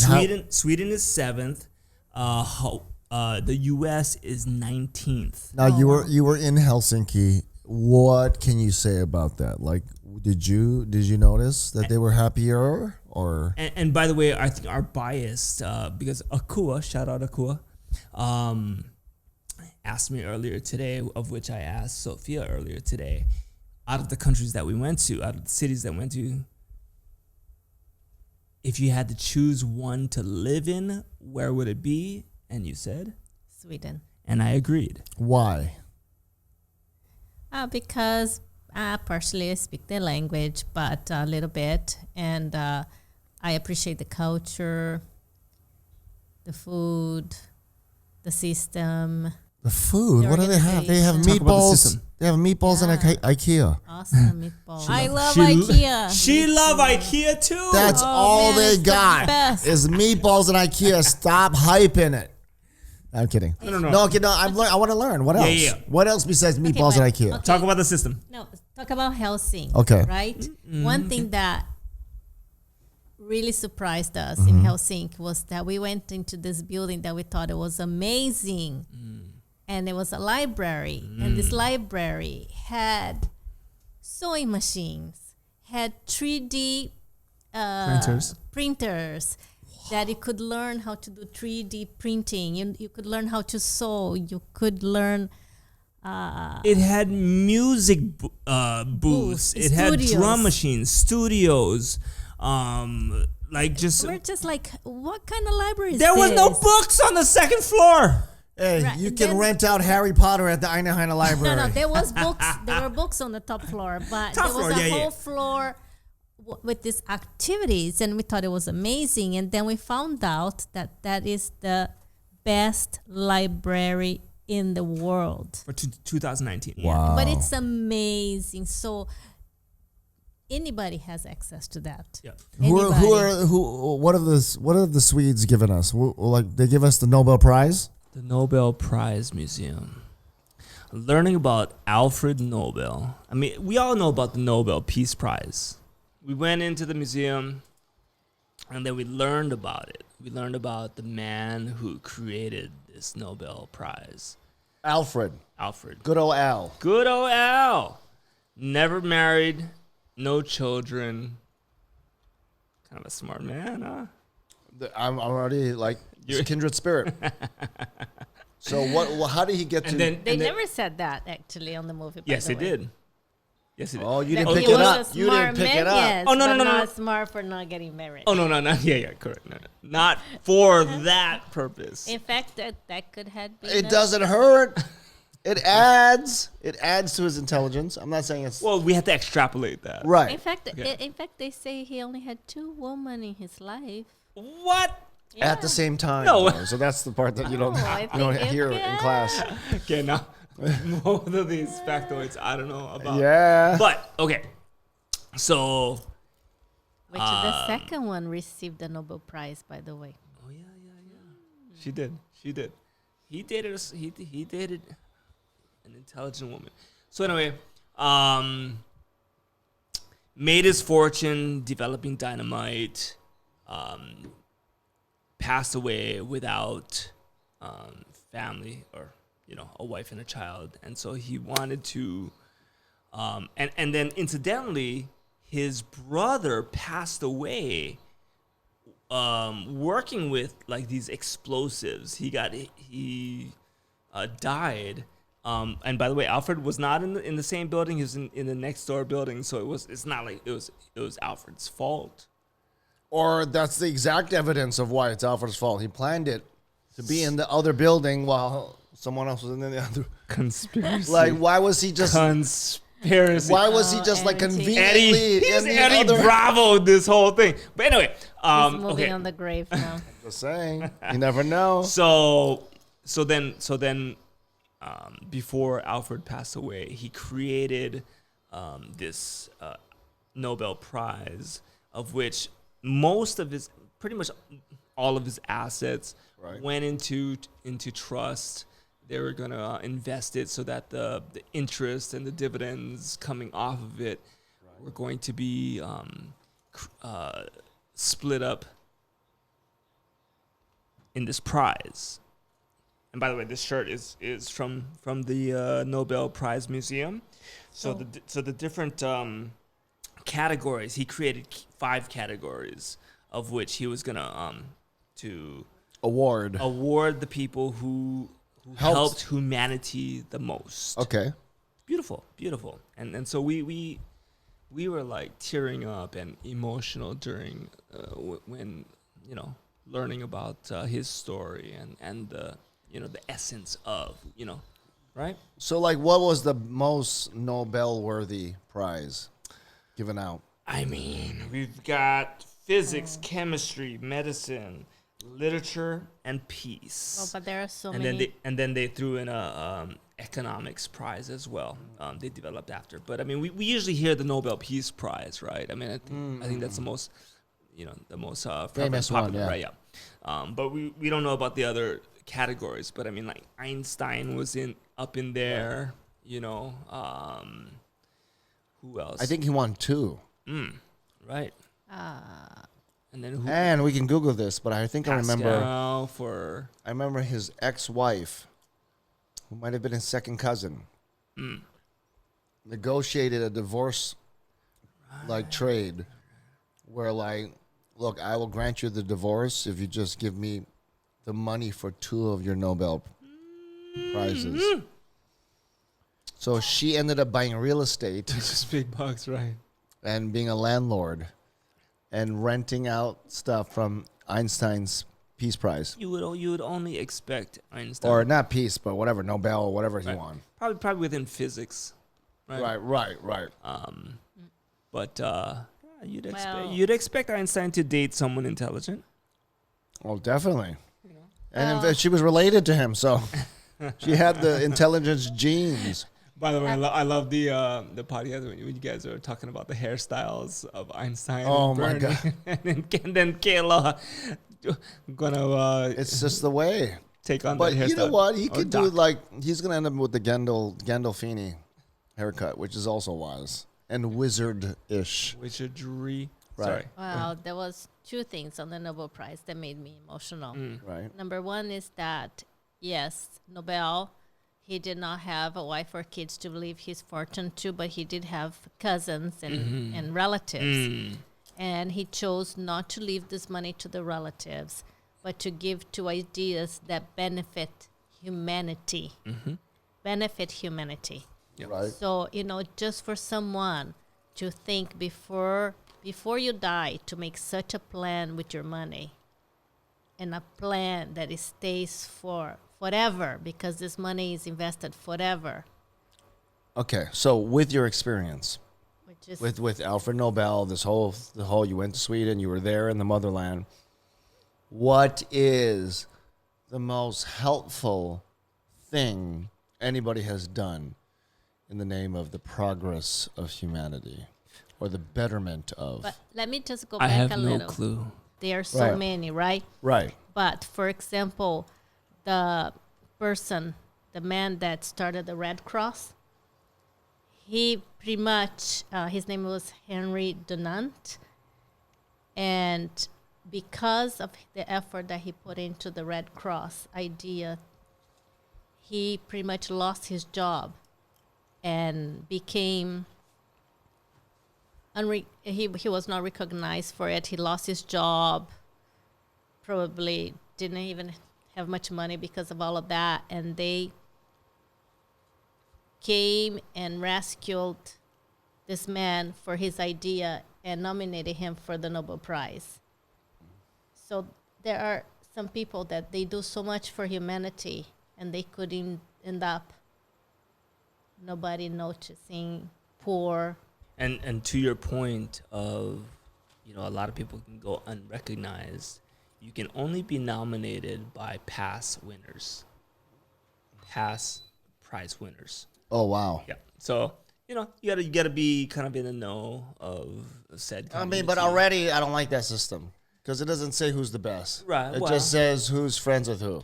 Speaker 1: Sweden is 7th. The U.S. is 19th.
Speaker 2: Now you were in Helsinki. What can you say about that? Like, did you notice that they were happier or?
Speaker 1: And by the way, I think our bias, because Akua, shout out Akua, asked me earlier today, of which I asked Sofia earlier today, out of the countries that we went to, out of the cities that we went to, if you had to choose one to live in, where would it be? And you said?
Speaker 3: Sweden.
Speaker 1: And I agreed.
Speaker 2: Why?
Speaker 3: Because I partially speak the language, but a little bit. And I appreciate the culture, the food, the system.
Speaker 2: The food.
Speaker 3: The
Speaker 2: What do they have? They have
Speaker 1: Talk about the
Speaker 2: meatballs.
Speaker 1: system.
Speaker 2: They have meatballs in IKEA.
Speaker 3: Awesome meatballs.
Speaker 4: I love
Speaker 1: She-
Speaker 4: IKEA.
Speaker 1: She love IKEA too.
Speaker 2: That's
Speaker 4: Oh,
Speaker 2: all
Speaker 4: man,
Speaker 2: they
Speaker 4: it's the
Speaker 2: got
Speaker 4: best.
Speaker 2: is meatballs in IKEA. Stop hyping it. I'm kidding.
Speaker 1: No.
Speaker 2: No, okay, no. I want to learn. What else?
Speaker 1: Yeah.
Speaker 2: What else besides meatballs
Speaker 3: but-
Speaker 2: in IKEA?
Speaker 3: okay.
Speaker 1: Talk about the system.
Speaker 3: No, talk about Helsinki.
Speaker 2: Okay.
Speaker 3: Right? One thing that really surprised us
Speaker 2: Mm-hmm.
Speaker 3: in Helsinki was that we went into this building that we thought it was amazing. And it was a library. And this library had sewing machines, had 3D printers that you could learn how to do 3D printing. You could learn how to sew. You could learn...
Speaker 1: It had music booths. It had
Speaker 3: studios.
Speaker 1: drum machines, studios. Like just
Speaker 3: We're just like, what kind of library is
Speaker 1: there was no
Speaker 3: this?
Speaker 1: books on the second floor.
Speaker 2: Hey,
Speaker 3: Right,
Speaker 2: you
Speaker 3: and
Speaker 2: can
Speaker 3: then-
Speaker 2: rent out Harry Potter at the Eine Library.
Speaker 3: No, there was books. There were books on the top floor, but
Speaker 1: Top
Speaker 3: there was
Speaker 1: floor,
Speaker 3: a
Speaker 1: yeah.
Speaker 3: whole floor with these activities, and we thought it was amazing. And then we found out that that is the best library in the world.
Speaker 1: For 2019.
Speaker 2: Wow.
Speaker 3: But it's amazing. So anybody has access to that.
Speaker 1: Yeah.
Speaker 2: What have the Swedes given us? Like they give us the Nobel Prize?
Speaker 1: The Nobel Prize Museum. Learning about Alfred Nobel. I mean, we all know about the Nobel Peace Prize. We went into the museum and then we learned about it. We learned about the man who created this Nobel Prize.
Speaker 2: Alfred.
Speaker 1: Good
Speaker 2: old Al.
Speaker 1: Good old Al. Never married, no children. Kind of a smart man, huh?
Speaker 2: I'm already like kindred spirit. So what? How did he get to?
Speaker 3: They never said that actually on the movie.
Speaker 1: Yes, they did. Yes, he did.
Speaker 2: Oh, you didn't
Speaker 3: That
Speaker 2: pick
Speaker 3: he
Speaker 2: it
Speaker 3: was
Speaker 2: up.
Speaker 3: a
Speaker 2: You didn't
Speaker 3: smart
Speaker 2: pick it
Speaker 3: man,
Speaker 2: up.
Speaker 3: Yes,
Speaker 1: Oh, no,
Speaker 3: but
Speaker 1: no, no,
Speaker 3: not
Speaker 1: no.
Speaker 3: smart for not getting married.
Speaker 1: Oh no, yeah, correct. No. Not for that purpose.
Speaker 3: In fact, that could have been.
Speaker 2: It doesn't hurt. It adds to his intelligence. I'm not saying it's
Speaker 1: Well, we have to extrapolate that.
Speaker 2: right.
Speaker 3: In fact,
Speaker 1: Okay.
Speaker 3: they say he only had 2 women in his life.
Speaker 1: What?
Speaker 2: At the same time.
Speaker 1: No.
Speaker 2: though. So that's the part that you don't
Speaker 3: I think
Speaker 2: hear
Speaker 3: it
Speaker 2: in class.
Speaker 1: Okay, now both of these factoids I don't know about.
Speaker 2: Yeah.
Speaker 1: But okay, so
Speaker 3: Which the second one received the Nobel Prize, by the way.
Speaker 1: oh yeah. She did. He dated an intelligent woman. So anyway, made his fortune developing dynamite. Passed away without family or a wife and a child, and so he wanted to. And then incidentally, his brother passed away. Working with like these explosives, he died. And by the way, Alfred was not in the same building. He was in the next door building, so it's not like it was Alfred's fault.
Speaker 2: Or that's the exact evidence of why it's Alfred's fault. He planned it to be in the other building while someone else was in the other.
Speaker 1: Conspiracy.
Speaker 2: Like, why was he just?
Speaker 1: Conspiracy.
Speaker 2: Why was he just like
Speaker 3: Eddie.
Speaker 2: conveniently
Speaker 1: He's
Speaker 2: in the
Speaker 1: Eddie
Speaker 2: other?
Speaker 1: Bravo this whole thing. But anyway,
Speaker 3: He's moving
Speaker 1: okay.
Speaker 3: on the grave now.
Speaker 2: Just saying, you never know.
Speaker 1: So then, before Alfred passed away, he created this Nobel Prize, of which pretty much all of his assets went into trust. They were gonna invest it so that the interest and the dividends coming off of it were going to be split up in this prize. And by the way, this shirt is from the Nobel Prize Museum. So the different categories, he created 5 categories, of which he was gonna to
Speaker 2: Award.
Speaker 1: award the people who helped humanity the most.
Speaker 2: Okay.
Speaker 1: Beautiful. And so we were like tearing up and emotional during when learning about his story and the the essence of right.
Speaker 2: So, like, what was the most Nobel-worthy prize given out?
Speaker 1: I mean, we've got physics, chemistry, medicine, literature, and peace.
Speaker 3: Well, but there are so
Speaker 1: and
Speaker 3: many.
Speaker 1: then they threw in a economics prize as well. They developed after, but I mean, we usually hear the Nobel Peace Prize, right? I mean, I think that's the most
Speaker 2: Famous one,
Speaker 1: popular,
Speaker 2: yeah.
Speaker 1: right? Yeah. But we don't know about the other categories. But I mean, like Einstein was up in there. Who else?
Speaker 2: I think he won 2.
Speaker 1: Right. And then who?
Speaker 2: And we can Google this, but I think I remember.
Speaker 1: Pascal for
Speaker 2: I remember his ex-wife, who might have been his second cousin, negotiated a divorce like trade, where like, look, I will grant you the divorce if you just give me the money for 2 of your Nobel prizes. So she ended up buying real estate
Speaker 1: just big bucks, right?
Speaker 2: and being a landlord and renting out stuff from Einstein's Peace Prize.
Speaker 1: You would only expect Einstein,
Speaker 2: Or not peace, but whatever, Nobel or whatever he
Speaker 1: Right.
Speaker 2: won.
Speaker 1: probably within physics, right?
Speaker 2: Right.
Speaker 1: But you'd
Speaker 3: Well-
Speaker 1: expect Einstein to date someone intelligent.
Speaker 2: Oh, definitely. And in fact, she was related to him, so she had the intelligence genes.
Speaker 1: By the way, I love the podcast when you guys are talking about the hairstyles of Einstein.
Speaker 2: Oh
Speaker 1: and
Speaker 2: my
Speaker 1: Bernie.
Speaker 2: God.
Speaker 1: and then Kayla gonna
Speaker 2: It's just the way.
Speaker 1: take on
Speaker 2: But
Speaker 1: that hairstyle.
Speaker 2: you know what? He
Speaker 1: Or
Speaker 2: could do
Speaker 1: Doc.
Speaker 2: he's gonna end up with the Gandolfini haircut, which is also wise and wizard-ish.
Speaker 1: Wizardry.
Speaker 2: Right.
Speaker 1: Sorry.
Speaker 3: Well, there was two things on the Nobel Prize that made me emotional.
Speaker 2: Right.
Speaker 3: Number one is that, yes, Nobel, he did not have a wife or kids to leave his fortune to, but he did have cousins and relatives. And he chose not to leave this money to the relatives, but to give to ideas that benefit humanity. Benefit humanity.
Speaker 1: Yep.
Speaker 2: Right.
Speaker 3: So, just for someone to think before you die, to make such a plan with your money, and a plan that it stays for forever, because this money is invested forever,
Speaker 2: Okay. So with your experience
Speaker 3: which is
Speaker 2: with Alfred Nobel, the whole you went to Sweden, you were there in the motherland. What is the most helpful thing anybody has done in the name of the progress of humanity or the betterment of?
Speaker 3: But let me just go
Speaker 1: I
Speaker 3: back
Speaker 1: have
Speaker 3: a
Speaker 1: no
Speaker 3: little.
Speaker 1: clue.
Speaker 3: There are so
Speaker 2: Right.
Speaker 3: many, right?
Speaker 2: Right.
Speaker 3: But for example, the man that started the Red Cross, he pretty much, his name was Henry Dunant. And because of the effort that he put into the Red Cross idea, he pretty much lost his job and became he was not recognized for it. He lost his job, probably didn't even have much money because of all of that. And they came and rescued this man for his idea and nominated him for the Nobel Prize. So there are some people that they do so much for humanity and they could end up nobody noticing, poor.
Speaker 1: And to your point of, a lot of people can go unrecognized. You can only be nominated by past winners, past prize winners.
Speaker 2: Oh wow.
Speaker 1: Yeah. So you gotta be kind of in the know of said.
Speaker 2: I mean, but
Speaker 1: community.
Speaker 2: already I don't like that system because it doesn't say who's the best.
Speaker 1: Right,
Speaker 2: It
Speaker 1: well.
Speaker 2: just says who's friends with who.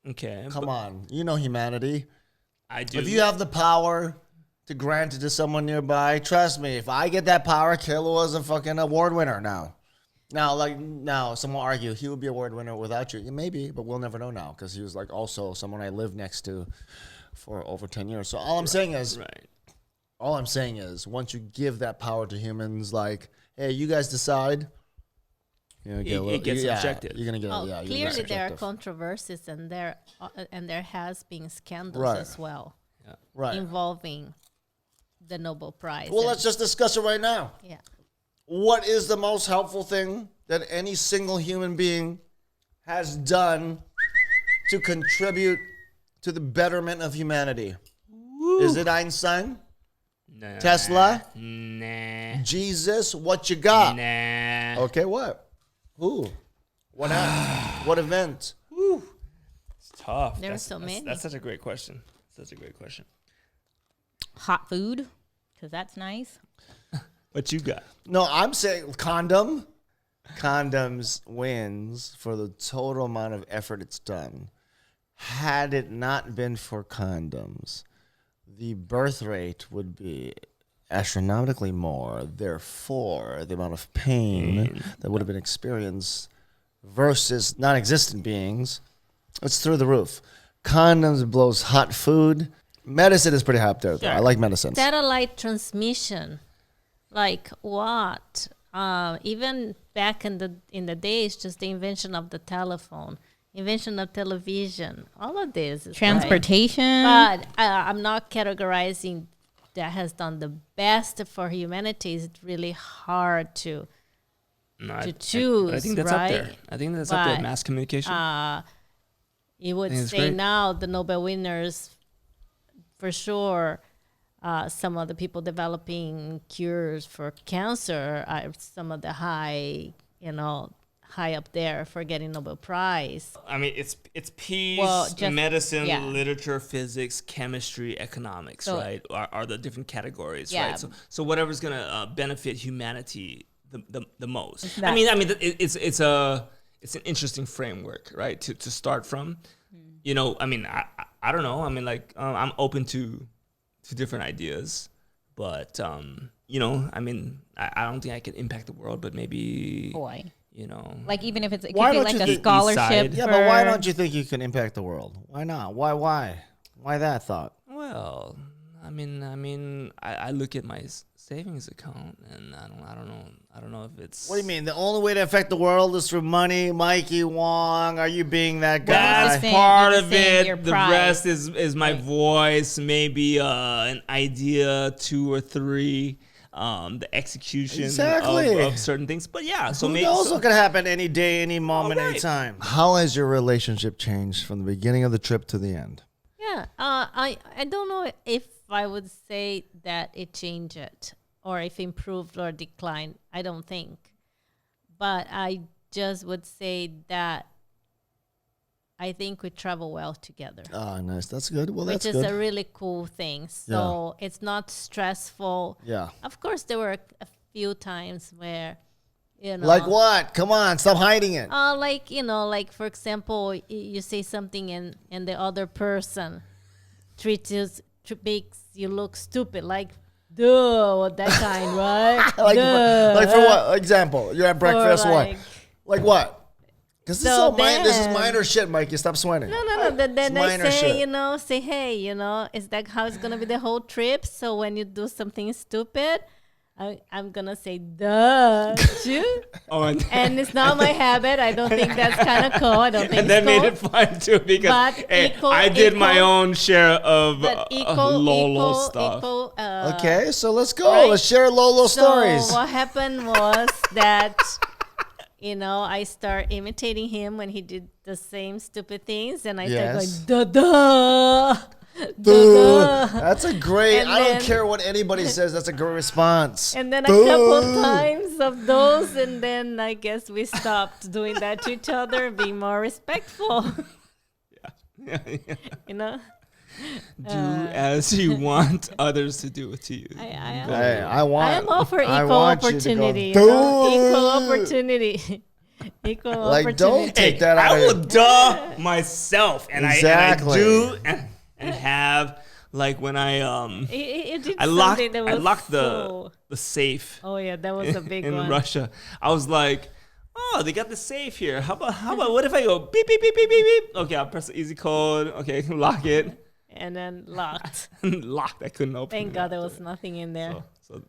Speaker 1: Okay.
Speaker 2: Come
Speaker 1: but
Speaker 2: on, you know humanity.
Speaker 1: I do.
Speaker 2: If you have the power to grant it to someone nearby, trust me, if I get that power, Kayla was a fucking award winner now. Now, someone will argue he would be award winner without you. Yeah, maybe, but we'll never know now because he was like also someone I lived next to for over 10 years. So all I'm saying is, once you give that power to humans, like, hey, you guys decide.
Speaker 1: It gets subjective.
Speaker 2: You're gonna get
Speaker 3: Clearly, there are
Speaker 2: subjective.
Speaker 3: controversies and there has been scandals
Speaker 2: Right.
Speaker 3: as well
Speaker 2: Right.
Speaker 3: involving the Nobel Prize.
Speaker 2: Well,
Speaker 3: And-
Speaker 2: let's just discuss it right now.
Speaker 3: yeah.
Speaker 2: What is the most helpful thing that any single human being has done to contribute to the betterment of humanity? Is it Einstein?
Speaker 1: Nah,
Speaker 2: Tesla?
Speaker 1: Nah.
Speaker 2: Jesus? What you got?
Speaker 1: Nah.
Speaker 2: Okay, what? Who? What happened? What event?
Speaker 1: It's tough.
Speaker 3: There are so many.
Speaker 1: That's such a great question.
Speaker 4: Hot food, because that's nice.
Speaker 1: What you got?
Speaker 2: No, I'm saying condom. Condoms wins for the total amount of effort it's done. Had it not been for condoms, the birth rate would be astronomically more. Therefore, the amount of pain that would have been experienced versus non-existent beings, it's through the roof. Condoms blows hot food. Medicine is pretty high up there, though.
Speaker 3: Sure.
Speaker 2: I like medicine.
Speaker 3: Satellite transmission, like what? Even back in the days, just the invention of the telephone, invention of television, all of this is
Speaker 4: Transportation.
Speaker 3: right. But I'm not categorizing that has done the best for humanity. It's really hard to choose.
Speaker 1: I think that's
Speaker 3: right?
Speaker 1: up there. I think that's up there.
Speaker 3: But,
Speaker 1: Mass communication.
Speaker 3: You would
Speaker 1: think it's
Speaker 3: say
Speaker 1: great.
Speaker 3: now the Nobel winners, for sure. Some of the people developing cures for cancer are some of the high high up there for getting Nobel Prize.
Speaker 1: I mean, it's peace,
Speaker 4: Well, just-
Speaker 1: medicine,
Speaker 4: yeah.
Speaker 1: literature, physics, chemistry, economics,
Speaker 4: So-
Speaker 1: right? Are the different categories,
Speaker 4: Yeah.
Speaker 1: right? So whatever's gonna benefit humanity the most.
Speaker 4: It's
Speaker 1: I
Speaker 4: not-
Speaker 1: mean, it's an interesting framework, right? To start from. You know, I mean, I don't know. I mean, like I'm open to different ideas, but you know, I mean, I don't think I can impact the world, but maybe
Speaker 4: Boy.
Speaker 1: you know,
Speaker 4: Like even if it could
Speaker 2: Why
Speaker 4: be
Speaker 2: don't
Speaker 4: like
Speaker 2: you
Speaker 4: a
Speaker 2: think-
Speaker 4: scholarship.
Speaker 1: East side?
Speaker 2: Yeah,
Speaker 4: for,
Speaker 2: but why don't you think you can impact the world? Why not? Why that thought?
Speaker 1: well, I mean, I look at my savings account and I don't know if it's.
Speaker 2: What do you mean? The only way to affect the world is through money, Mikey Wong? Are you being that guy?
Speaker 1: That's
Speaker 4: saying-
Speaker 1: part
Speaker 4: you
Speaker 1: of
Speaker 4: were saying your
Speaker 1: it. The
Speaker 4: pride.
Speaker 1: rest is my voice, maybe an idea, 2 or 3, the execution
Speaker 2: Exactly.
Speaker 1: of certain things. But yeah, so
Speaker 2: Who
Speaker 1: maybe
Speaker 2: knows
Speaker 1: so-
Speaker 2: what could happen any day, any moment,
Speaker 1: All
Speaker 2: any
Speaker 1: right.
Speaker 2: time? How has your relationship changed from the beginning of the trip to the end?
Speaker 3: Yeah, I don't know if I would say that it changed it or if improved or declined. I don't think, but I just would say that I think we travel well together,
Speaker 2: Oh, nice. That's good. Well,
Speaker 3: which
Speaker 2: that's
Speaker 3: is
Speaker 2: good.
Speaker 3: a really cool thing. So it's not stressful.
Speaker 2: Yeah.
Speaker 3: Of course, there were a few times where, you know,
Speaker 2: Like what? Come on, stop hiding it.
Speaker 3: like, you know, like for example, you say something and the other person makes you look stupid, like duh, that kind, right?
Speaker 2: like for what? Example, you're at breakfast.
Speaker 3: like-
Speaker 2: What? Like what? Because this,
Speaker 3: So
Speaker 2: this is
Speaker 3: then-
Speaker 2: minor shit, Mikey. Stop sweating.
Speaker 3: No. Then
Speaker 2: It's
Speaker 3: I
Speaker 2: minor
Speaker 3: say,
Speaker 2: shit.
Speaker 3: you know, say, hey, you know, is that how it's gonna be the whole trip? So when you do something stupid, I'm gonna say duh, too.
Speaker 1: Oh,
Speaker 3: And it's not my habit. I don't think that's kind of cool. I don't think
Speaker 1: and that
Speaker 3: it's
Speaker 1: made
Speaker 3: cool.
Speaker 1: it fun too because
Speaker 3: But
Speaker 1: hey,
Speaker 3: equal-
Speaker 1: I did my
Speaker 3: equal-
Speaker 1: own share of
Speaker 3: But
Speaker 1: Lolo stuff.
Speaker 2: Okay, so let's go.
Speaker 3: right?
Speaker 2: Let's share Lolo
Speaker 3: So
Speaker 2: stories.
Speaker 3: what happened was that, you know, I start imitating him when he did the same stupid things, and I
Speaker 2: Yes.
Speaker 3: start going da da.
Speaker 2: Duh. That's a great.
Speaker 3: And
Speaker 2: I don't
Speaker 3: then-
Speaker 2: care what anybody says. That's a great response.
Speaker 3: And then a
Speaker 2: Duh.
Speaker 3: couple times of those, and then I guess we stopped doing that to each other, being more respectful.
Speaker 1: Yeah.
Speaker 3: You know,
Speaker 1: Do as you want others to do it to you.
Speaker 3: I
Speaker 2: Hey, I want.
Speaker 3: I am all for
Speaker 2: I
Speaker 3: equal
Speaker 2: want you to go,
Speaker 3: opportunity. You know? Equal
Speaker 2: "Duh."
Speaker 3: opportunity. Equal
Speaker 2: Like,
Speaker 3: opportunity.
Speaker 2: don't take that out
Speaker 1: I
Speaker 2: of
Speaker 1: will
Speaker 2: it.
Speaker 1: duh myself, and
Speaker 2: Exactly.
Speaker 1: I do and have like when I
Speaker 3: It did
Speaker 1: I locked
Speaker 3: something that was so-
Speaker 1: the safe
Speaker 3: Oh yeah, that was a big
Speaker 1: in
Speaker 3: one.
Speaker 1: Russia. I was like, oh, they got the safe here. How about what if I go beep beep beep beep beep beep? Okay, I'll press the easy code. Okay, lock it.
Speaker 3: And then locked.
Speaker 1: Locked. I couldn't open
Speaker 3: Thank
Speaker 1: it
Speaker 3: God there
Speaker 1: after.
Speaker 3: was nothing in there.
Speaker 1: So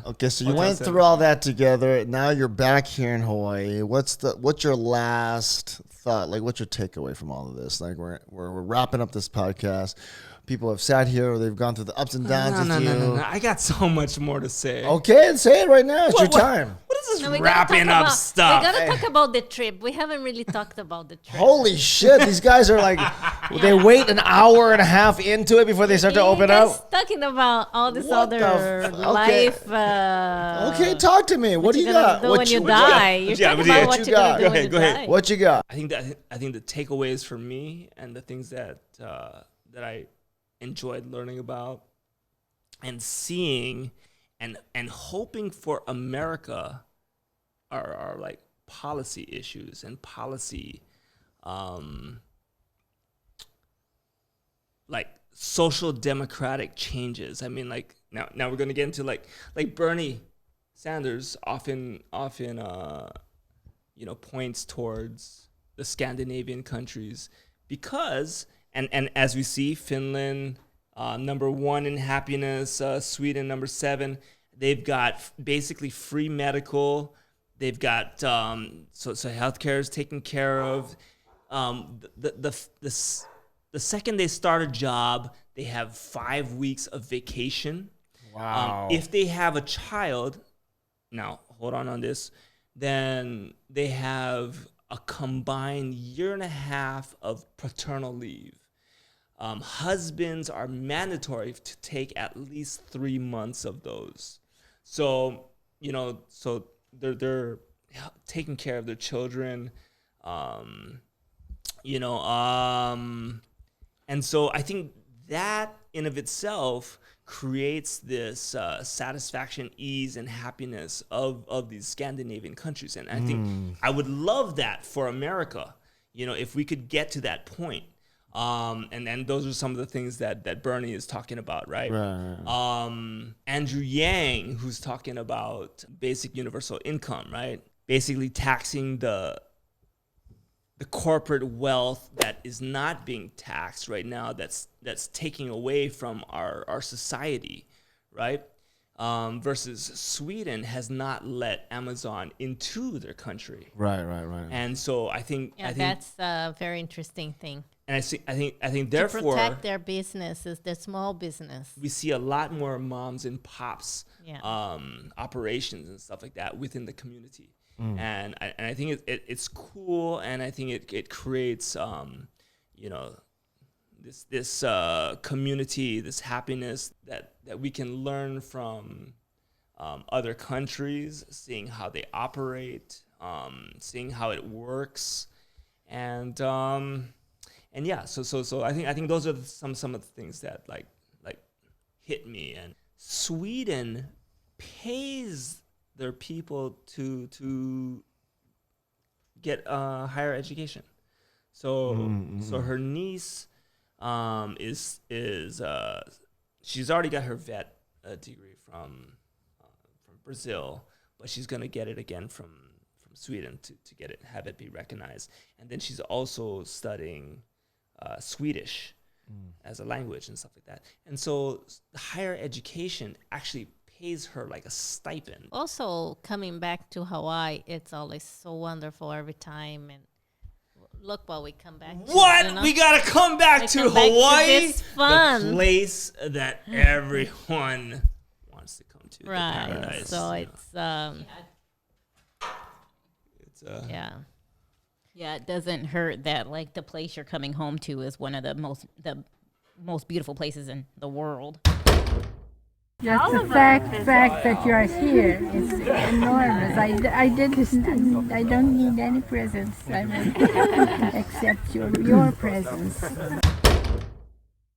Speaker 2: Okay, so you
Speaker 1: What's
Speaker 2: went
Speaker 1: that
Speaker 2: through all that together. Now you're back here in Hawaii. What's your last thought? Like, what's your takeaway from all of this? Like, we're wrapping up this podcast. People have sat here. They've gone through the ups and downs with you.
Speaker 1: no. I got so much more to say.
Speaker 2: Okay, and say it right now. It's your time.
Speaker 1: What is
Speaker 3: No,
Speaker 1: this
Speaker 3: we gotta
Speaker 1: wrapping
Speaker 3: talk
Speaker 1: up
Speaker 3: about-
Speaker 1: stuff?
Speaker 3: We gotta talk about the trip. We haven't really talked about the trip.
Speaker 2: Holy shit! These guys are like, they wait an hour and a half into it before they start to
Speaker 3: You
Speaker 2: open
Speaker 3: guys
Speaker 2: up.
Speaker 3: talking about all this
Speaker 2: What the
Speaker 3: other
Speaker 2: f- okay.
Speaker 3: life.
Speaker 2: Okay, talk to me. What do you
Speaker 3: you're gonna
Speaker 2: got?
Speaker 3: do
Speaker 2: What
Speaker 3: when you
Speaker 2: what
Speaker 3: die.
Speaker 1: what
Speaker 3: You're
Speaker 1: you got?
Speaker 3: talking
Speaker 1: What
Speaker 3: about
Speaker 1: you
Speaker 3: what
Speaker 2: got?
Speaker 3: you're gonna do
Speaker 2: Go
Speaker 3: when
Speaker 1: ahead,
Speaker 3: you
Speaker 1: go ahead.
Speaker 3: die.
Speaker 2: What you got?
Speaker 1: I think the takeaways for me and the things that I enjoyed learning about and seeing and hoping for America are like policy issues and policy like social democratic changes. I mean, like now we're gonna get into like Bernie Sanders often points towards the Scandinavian countries because and as we see, Finland number 1 in happiness, Sweden number 7. They've got basically free medical. They've got so healthcare is taken care of. The second they start a job, they have 5 weeks of vacation.
Speaker 2: Wow.
Speaker 1: If they have a child, now hold on this, then they have a combined 1.5 years of paternal leave. Husbands are mandatory to take at least 3 months of those. So they're taking care of their children, you know, and so I think that in of itself creates this satisfaction, ease, and happiness of these Scandinavian countries. And I think I would love that for America, you know, if we could get to that point. And those are some of the things that Bernie is talking about, right? Andrew Yang, who's talking about basic universal income, right? Basically taxing the corporate wealth that is not being taxed right now, that's taking away from our society, right? Versus Sweden has not let Amazon into their country.
Speaker 2: Right.
Speaker 1: And so I think
Speaker 3: that's a very interesting thing.
Speaker 1: And I think therefore
Speaker 3: to protect their businesses, their small business.
Speaker 1: We see a lot more moms and pops
Speaker 3: Yeah.
Speaker 1: operations and stuff like that within the community. And I think it's cool, and I think it creates you know, this community, this happiness that we can learn from other countries, seeing how they operate, seeing how it works, and yeah, so I think those are some of the things that like hit me. And Sweden pays their people to get higher education. So her niece is she's already got her vet degree from Brazil, but she's gonna get it again from Sweden to get it, have it be recognized. And then she's also studying Swedish as a language and stuff like that. And so higher education actually pays her like a stipend.
Speaker 3: Also, coming back to Hawaii, it's always so wonderful every time. And look what we come back to.
Speaker 1: What?
Speaker 3: You know?
Speaker 1: We gotta come back to Hawaii,
Speaker 3: this fun.
Speaker 1: the place that everyone wants to come to,
Speaker 3: Right.
Speaker 1: the paradise.
Speaker 3: So
Speaker 1: you know.
Speaker 3: Yeah.
Speaker 4: Yeah, it doesn't hurt that like the place you're coming home to is one of the most beautiful places in the world.
Speaker 5: Just the fact that you are here is enormous. I don't need any presents, I mean, except your presence.